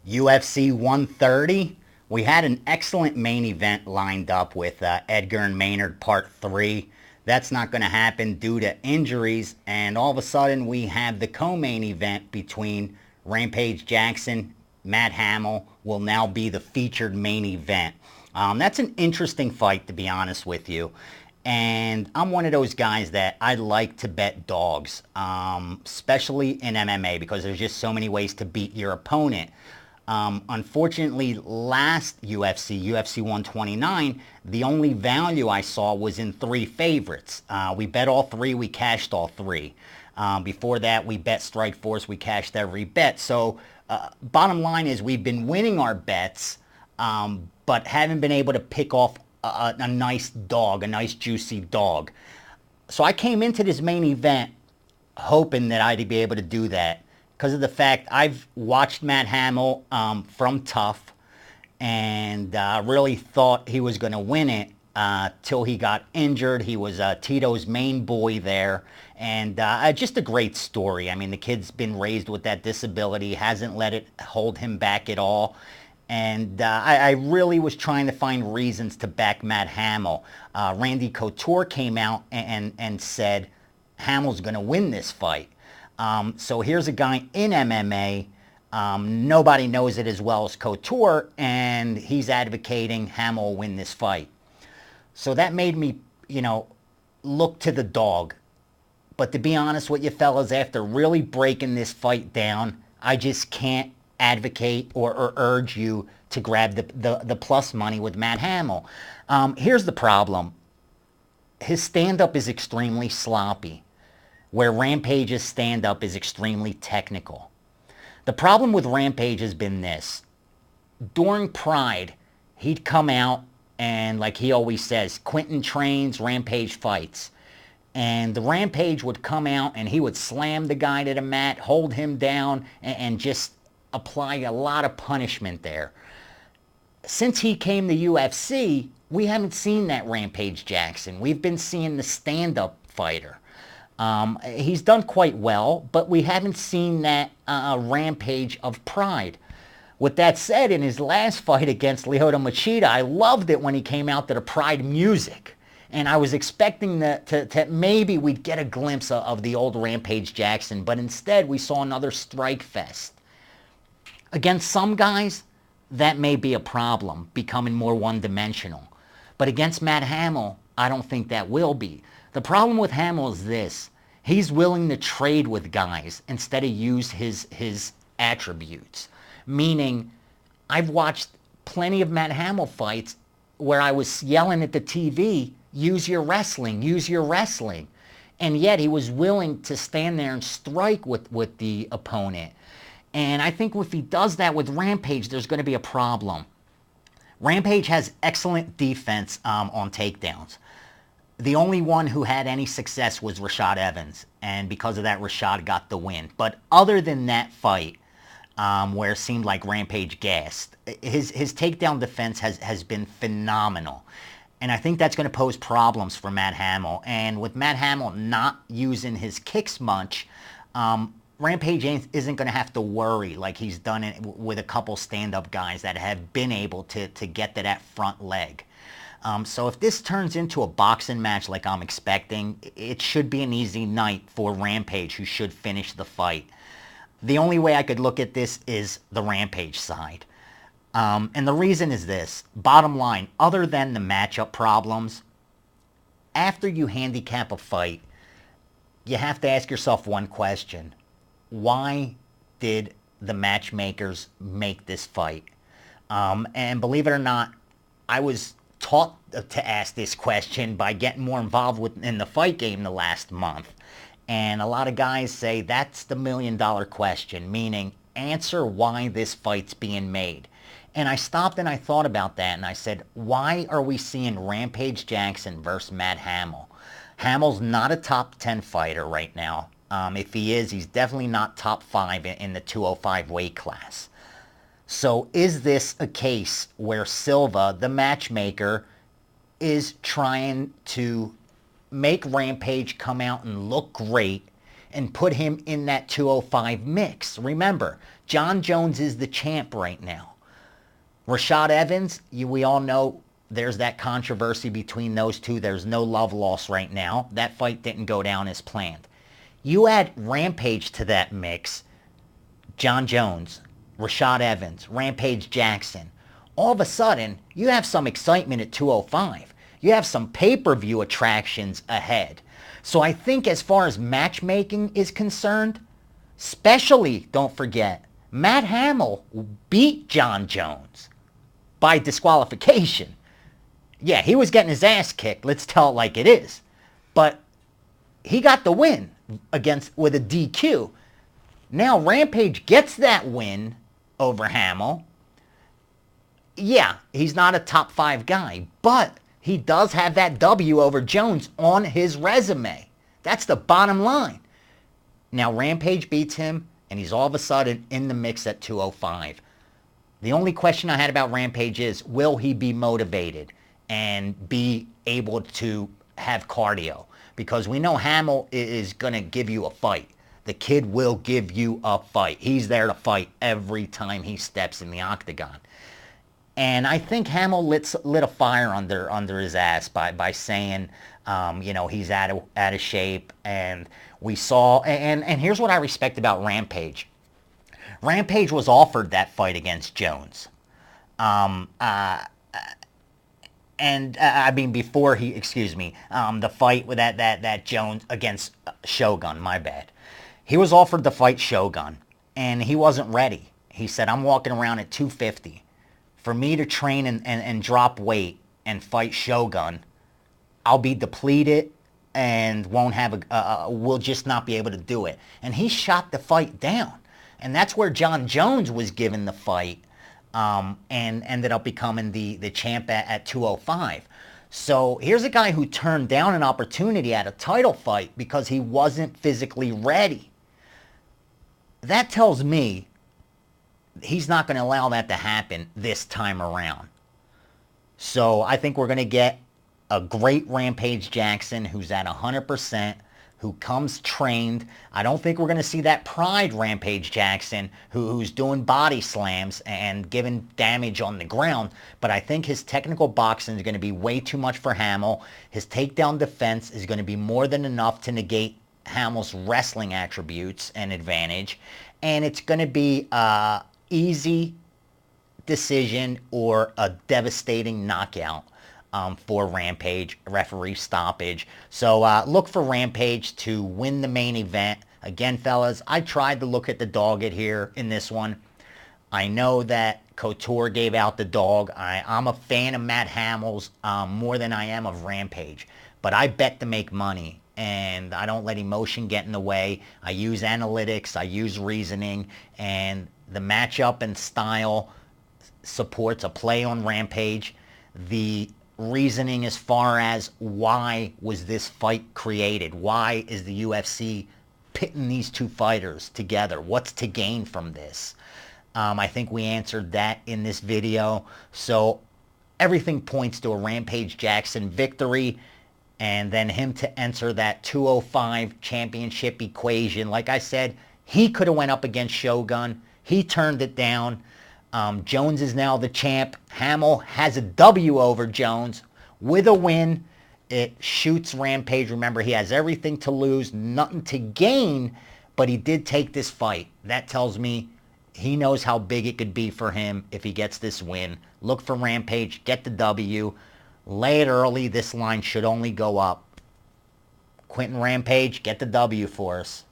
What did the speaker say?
UFC 130. We had an excellent main event lined up with Edgar and Maynard Part 3. That's not going to happen due to injuries, and all of a sudden we have the co-main event between Rampage Jackson. Matt Hamill will now be the featured main event. That's an interesting fight, to be honest with you. And I'm one of those guys that I like to bet dogs, especially in MMA, because there's just so many ways to beat your opponent. Unfortunately, last UFC 129, the only value I saw was in 3 favorites. We bet all 3, we cashed all 3. Before that, we bet Strike Force, we cashed every bet. So bottom line is we've been winning our bets, but haven't been able to pick off a nice dog, a nice juicy dog. So I came into this main event hoping that I'd be able to do that, because of the fact I've watched Matt Hamill from Tough, and really thought he was going to win it till he got injured. He was Tito's main boy there, and just a great story. I mean, the kid's been raised with that disability, hasn't let it hold him back at all. And I really was trying to find reasons to back Matt Hamill. Randy Couture came out and said Hamill's going to win this fight. So here's a guy in MMA. Nobody knows it as well as Couture, and he's advocating Hamill win this fight. So that made me, look to the dog. But to be honest with you fellas, after really breaking this fight down, I just can't advocate or urge you to grab the plus money with Matt Hamill. Here's the problem. His stand-up is extremely sloppy, where Rampage's stand-up is extremely technical. The problem with Rampage has been this. During Pride, he'd come out and, like he always says, Quinton trains, Rampage fights. And the Rampage would come out and he would slam the guy to the mat, hold him down, and just apply a lot of punishment there. Since he came to UFC, we haven't seen that Rampage Jackson. We've been seeing the stand-up fighter. He's done quite well, but we haven't seen that Rampage of Pride. With that said, in his last fight against Lyoto Machida, I loved it when he came out to the Pride music. And I was expecting that maybe we'd get a glimpse of the old Rampage Jackson, but instead we saw another strike fest. Against some guys, that may be a problem, becoming more one-dimensional. But against Matt Hamill, I don't think that will be. The problem with Hamill is this. He's willing to trade with guys instead of use his attributes. Meaning, I've watched plenty of Matt Hamill fights where I was yelling at the TV, use your wrestling, use your wrestling. And yet he was willing to stand there and strike with the opponent. And I think if he does that with Rampage, there's going to be a problem. Rampage has excellent defense on takedowns. The only one who had any success was Rashad Evans, and because of that, Rashad got the win. But other than that fight, where it seemed like Rampage gassed, his takedown defense has been phenomenal. And I think that's going to pose problems for Matt Hamill. And with Matt Hamill not using his kicks much, Rampage isn't going to have to worry like he's done it with a couple stand-up guys that have been able to get to that front leg. So if this turns into a boxing match like I'm expecting, it should be an easy night for Rampage, who should finish the fight. The only way I could look at this is the Rampage side. And the reason is this. Bottom line, other than the matchup problems, after you handicap a fight, you have to ask yourself one question. Why did the matchmakers make this fight? And believe it or not, I was taught to ask this question by getting more involved in the fight game the last month. And a lot of guys say that's the $1 million question, meaning answer why this fight's being made. And I stopped and I thought about that, and I said, why are we seeing Rampage Jackson versus Matt Hamill? Hamill's not a top 10 fighter right now. If he is, he's definitely not top 5 in the 205 weight class. So is this a case where Silva, the matchmaker, is trying to make Rampage come out and look great and put him in that 205 mix. Remember, Jon Jones is the champ right now. Rashad Evans, we all know there's that controversy between those two. There's no love lost right now. That fight didn't go down as planned. You add Rampage to that mix, Jon Jones, Rashad Evans, Rampage Jackson. All of a sudden, you have some excitement at 205. You have some pay-per-view attractions ahead. So I think as far as matchmaking is concerned, especially, don't forget, Matt Hamill beat Jon Jones by disqualification. Yeah, he was getting his ass kicked. Let's tell it like it is. But he got the win with a DQ. Now Rampage gets that win over Hamill. Yeah, he's not a top 5 guy, but he does have that W over Jones on his resume. That's the bottom line. Now Rampage beats him, and he's all of a sudden in the mix at 205. The only question I had about Rampage is, will he be motivated and be able to have cardio? Because we know Hamill is going to give you a fight. The kid will give you a fight. He's there to fight every time he steps in the octagon. And I think Hamill lit a fire under his ass by saying, he's out of shape. And we saw, and here's what I respect about Rampage. Rampage was offered that fight against Jones. Before the fight with that Jones against Shogun, my bad. He was offered to fight Shogun, and he wasn't ready. He said, I'm walking around at 250. For me to train and drop weight and fight Shogun, I'll be depleted and will just not be able to do it. And he shot the fight down. And that's where Jon Jones was given the fight and ended up becoming the champ at 205. So here's a guy who turned down an opportunity at a title fight because he wasn't physically ready. That tells me he's not going to allow that to happen this time around. So I think we're going to get a great Rampage Jackson who's at 100%, who comes trained. I don't think we're going to see that Pride Rampage Jackson who's doing body slams and giving damage on the ground, but I think his technical boxing is going to be way too much for Hamill. His takedown defense is going to be more than enough to negate Hamill's wrestling attributes and advantage, and it's going to be an easy decision or a devastating knockout for Rampage, referee stoppage. So look for Rampage to win the main event. Again, fellas, I tried to look at the dog here in this one. I know that Couture gave out the dog. I'm a fan of Matt Hamill's more than I am of Rampage. But I bet to make money, and I don't let emotion get in the way. I use analytics, I use reasoning, and the matchup and style supports a play on Rampage. The reasoning as far as why was this fight created? Why is the UFC pitting these two fighters together? What's to gain from this? I think we answered that in this video. So everything points to a Rampage Jackson victory, and then him to enter that 205 championship equation. Like I said, he could have went up against Shogun. He turned it down. Jones is now the champ. Hamill has a W over Jones with a win. It shoots Rampage. Remember, he has everything to lose, nothing to gain, but he did take this fight. That tells me he knows how big it could be for him if he gets this win. Look for Rampage, get the W. Lay it early. This line should only go up. Quinton Rampage, get the W for us.